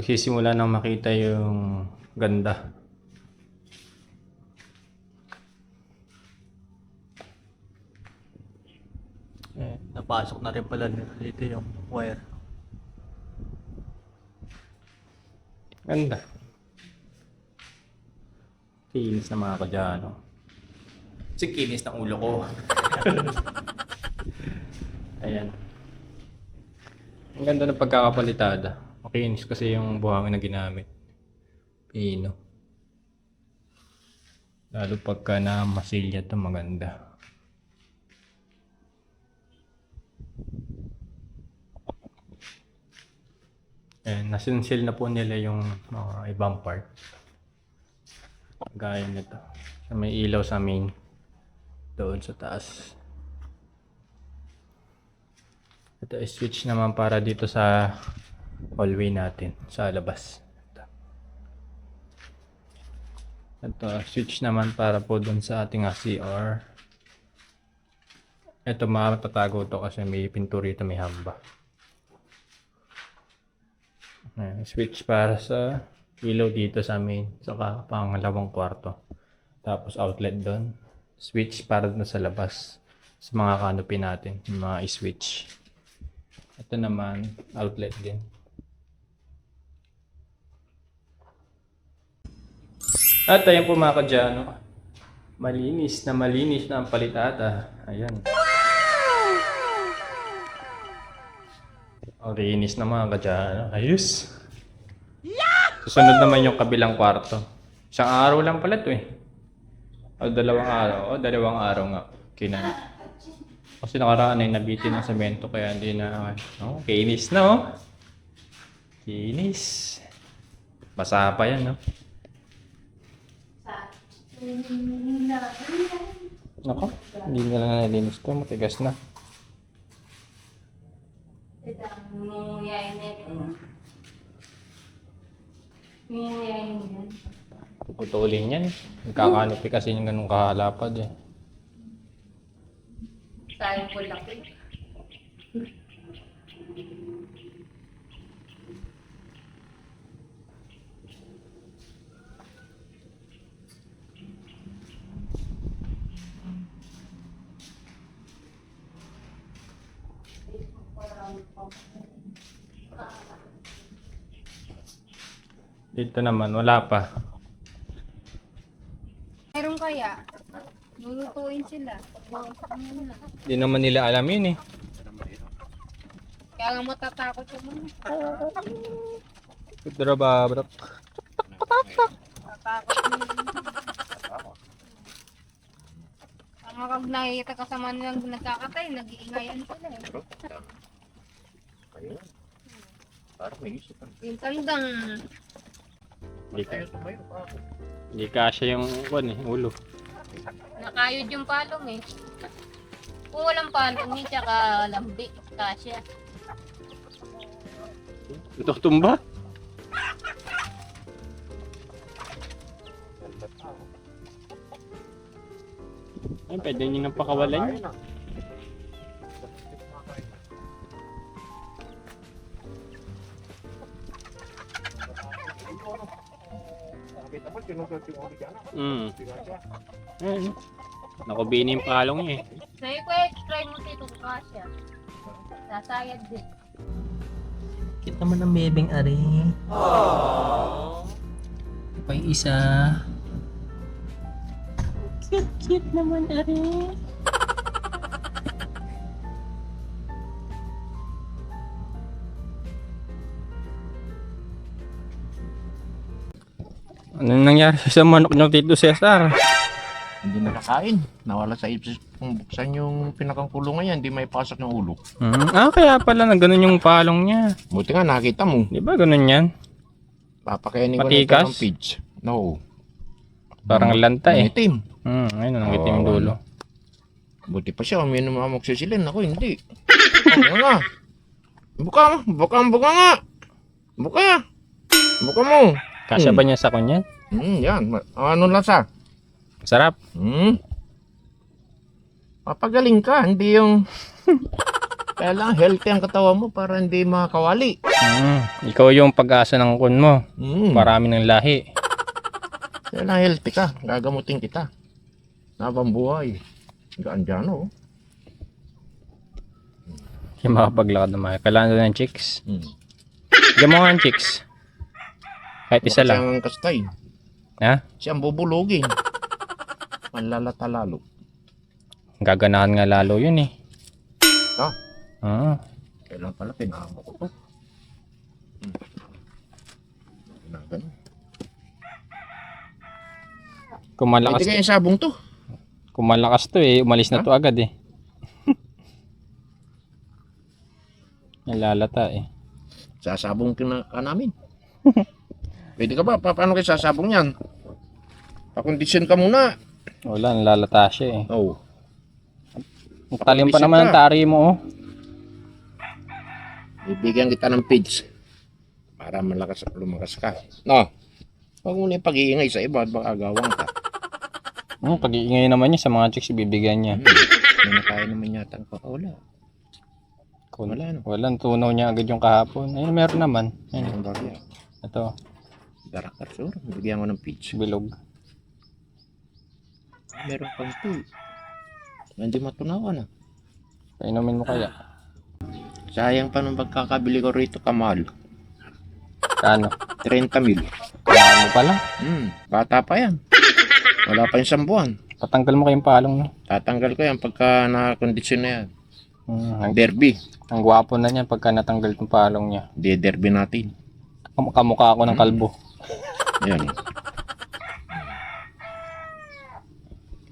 nagsisimula nang makita yung ganda. Napasok na rin pala dito yung wire. Ganda. Kinis na mga kadyano. Kasi kinis ng ulo ko. Ayan. Ang ganda ng pagkakapalitada. Makinis kasi yung buhangin na ginamit. Pino. Lalo pagka na masilya ito maganda. Ayan, nasinsil na po nila yung mga ibang part. Gaya nito. May ilaw sa main. Doon sa taas. Ito ay switch naman para dito sa hallway natin. Sa labas. Ito switch naman para po doon sa ating CR. Ito matatago to kasi may pinto rito, may hamba. Ayan, switch para sa ilaw dito sa main, saka pangalawang kwarto. Tapos outlet doon. Switch para doon sa labas. Sa mga canopy natin, yung mga i-switch. Ito naman, outlet din. At ayan po mga kadyano. Malinis na ang palitada. Ayan. Ang linis na mga kadyano. Ayos. Susunod naman yung kabilang kwarto. Isang araw lang pala ito eh. O dalawang araw. O dalawang araw nga. Kinan. Kasi nakaraan ay nabitin ng semento kaya hindi na. Oh, kinis na oh. Kinis. Basa pa yan no. Nako, hindi na lang nalinis ito. Matigas na. Puputulin yan. Nagkakanopi kasi yung ganun kahalapad eh. Sayang po laki. Dito naman, wala pa. Meron kaya? Lulutuin sila. Hindi naman nila alam yun eh. Kaya nga matatakot yung mga. Kudra ba, bro? Tatakot yung mga kag nakikita kasama nilang nagkakatay, nag-iingayan sila eh. Yung tandang. Hindi kasya yung ulo. Nakayod yung palong eh. Kung walang palong, hindi tsaka lambi. Kasya. Ito tumba? Ay, pwede nyo nang pakawalan yun. Ayun. Nakubini yung palong niya eh. Sa'yo ko try mo dito kasya. Sasayad din. Kita mo ng bebeng ari. Ito pa yung isa. Cute naman ari. Ano nangyari sa manok nyo Tito Cesar? Hindi nakakain. Nawala sa isip kung buksan yung pinakang kulungan yan, hindi may pasok ng ulo. Kaya pala na ganun yung palong niya. Buti nga nakita mo. Di ba ganun yan? Papakainin ko na ito Matikas? ng pitch. No. Parang lanta eh. Itim. Ayun, nangitim yung dulo. Buti pa siya, uminom ang magsisilin. Ako hindi. Ano nga? Buka mo. Buka nga. Buka. Buka mo. Kasya ba niya sa kunya? Yan. Ano lasa? Sarap. Papagaling ka. Hindi yung Kaya lang, healthy ang katawan mo para hindi makawali. Ikaw yung pag-asa ng kun mo. Parami ng lahi. Kaya lang, healthy ka. Gagamutin kita. Habang buhay. Gaan dyan, oh. Yung makapaglakad naman. Kailangan doon ng chicks. Hmm. Diyan mo nga ang chicks. Kahit isa lang. Siyang kastay. Ha? Siyang bubulugin. Manlalata lalo. Gaganahan nga lalo yun eh. Ha? Ah. Kailan pala pinahamo ko to. Ganun. Kung malakas, Pwede kaya sabong to. kung malakas to eh, umalis na to agad eh. Nalalata eh. Sasabong ka namin. Pwede ka ba? Paano kayo sasabong yan? Pakondisyon ka muna. Wala, nalalata siya eh. Oh. Ang talim pa naman ng tari mo oh. Bibigyan kita ng pids. Para lumakas ka. No. Huwag mo na yung pag-iingay sa iba at baka agawang ka. Pag-iingay naman niya sa mga chicks, bibigyan niya. May nakaya naman yata ang wala. Wala no. Walang tunaw niya agad yung kahapon. Ayun, meron naman. Ayun. Ang bagay. Ito, Darakar, sure. Bibigyan ko ng pids. bilog. Meron pang ito. Hindi matunawan ah. Painumin mo kaya. Sayang pa nung pagkakabili ko rito kamal. Kano? 30 mil. Kailangan mo pala. Bata pa yan. Wala pa yung 1 buwan. Patanggal mo kayong palong no? Tatanggal ko yan pagka nakakondisyon na yan. Ang, Derby. ang gwapo na niya pagka natanggal yung palong niya. Derby natin. Kamukha ako ng kalbo. Yan.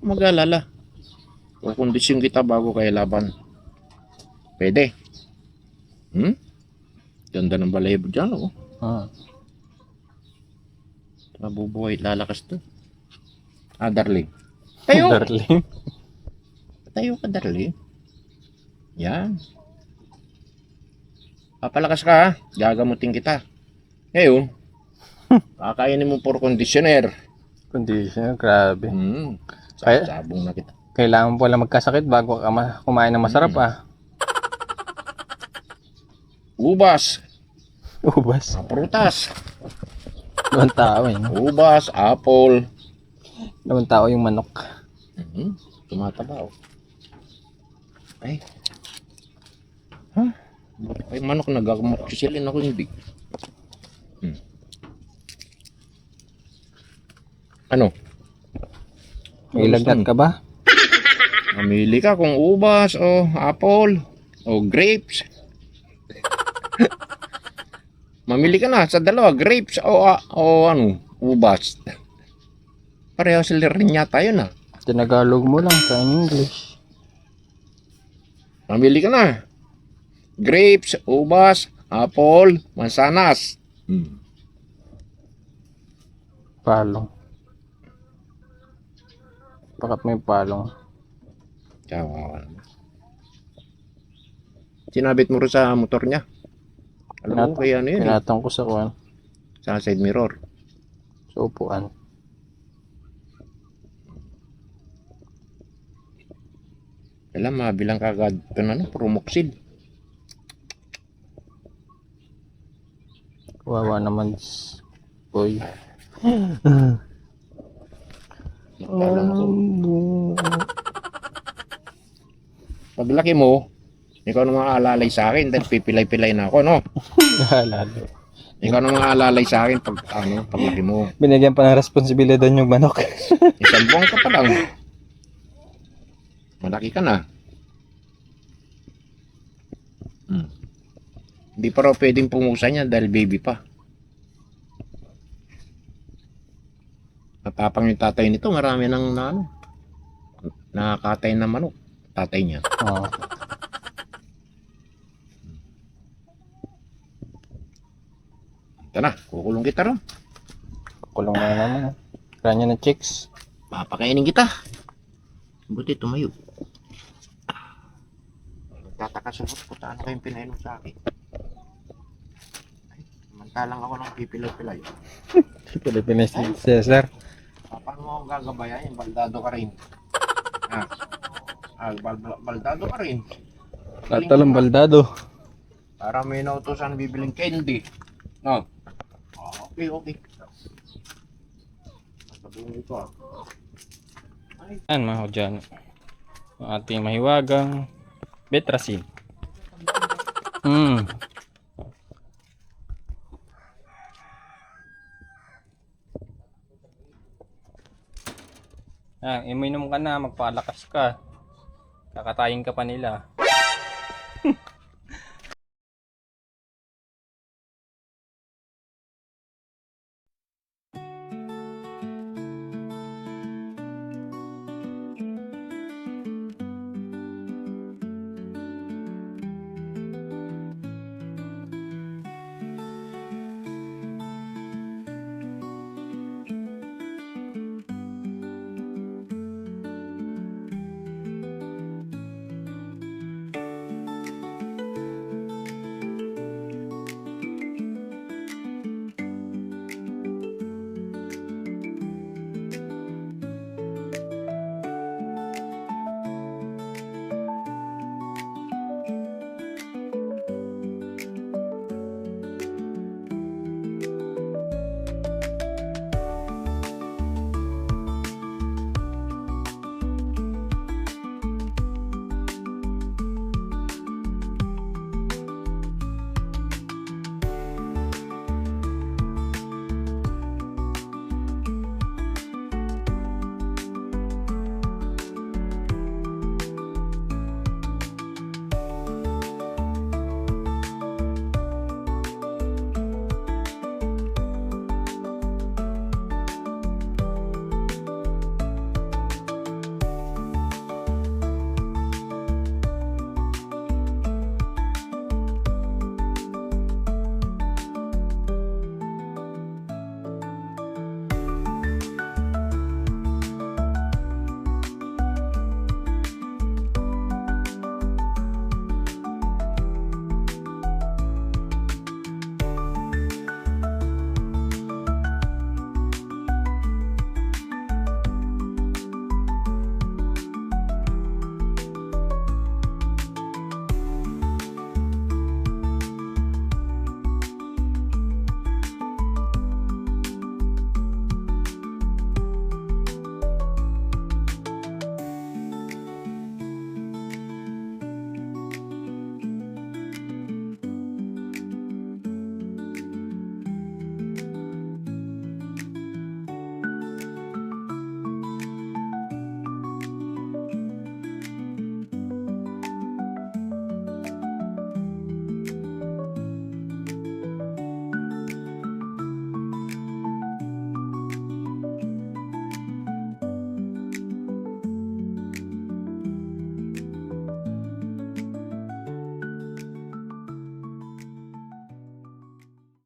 Mag-alala. Kukondisyon kita bago kayo laban. Pwede. Ganda ng balahibo dyan, oh. Mabubuhay, lalakas to. Darling. Tayo! Darling. Tayo ka, darling. Yan. Papalakas ka, ha? Gagamutin kita. Ngayon, kakainin mo for conditioner. Conditioner, grabe. Kaya- Sabong na kita. Kailangan po lang magkasakit bago ka kumain ng masarap ah. Ubas, Ubas. prutas. Ibang tao eh. No? Ubas, apple. Ibang tao yung manok. Tumataba, oh. Ay. Ha? Ay, manok nagamuksisilin ako hindi. Ano? May lagnat ka ba? Mamili ka kung ubas o apple o grapes. Mamili ka na sa dalawa, grapes o ano, ubas. Pareho sila rin yata yun ah. Tinagalog mo lang sa English. Mamili ka na. Grapes, ubas, apple, mansanas. Palong. Pakat mo yung palong. Kawawa naman. Sinabit mo rin sa motor niya. Alam mo, kaya ano yun eh. Pinatong ko sa kuwan. Sa side mirror. Sa upuan. Kailan mabilang kagad ito na ano, Promoxil. Kawawa naman. Boy. Alam ko. Paglaki mo, ikaw na makaalalay sa akin dahil pipilay-pilay na ako, no? Halalo. Ikaw na makaalalay sa akin paglaki mo. Binigyan pa ng responsibilidad yung manok. 1 buwan ka pa lang. Malaki ka na. Hindi pa raw pwedeng pumusa niya dahil baby pa. Matapang yung tatay nito, marami nang nakakatay na manok. Tatay niya. Oo. Ito na, kukulong kita ron. Kulong na naman. Kanya ng chicks. Papakainin kita. Buti tumayo. Nagtataka sa ko saan kayong pinainom sa akin. Ay, samantalang ako nang pipilay-pilay. Pilipinas ni Cesar. Paano mo akong gagabayan? Baldado ka rin. Baldado ka rin. Tatalong baldado. Para may nautosan bibiling candy. No? Okay, okay. Sabihin ito ah. Yan mga dyan. Ang ating mahiwagang betrasin. Yan, iminom ka na, magpalakas ka. Kakatayin ka pa nila.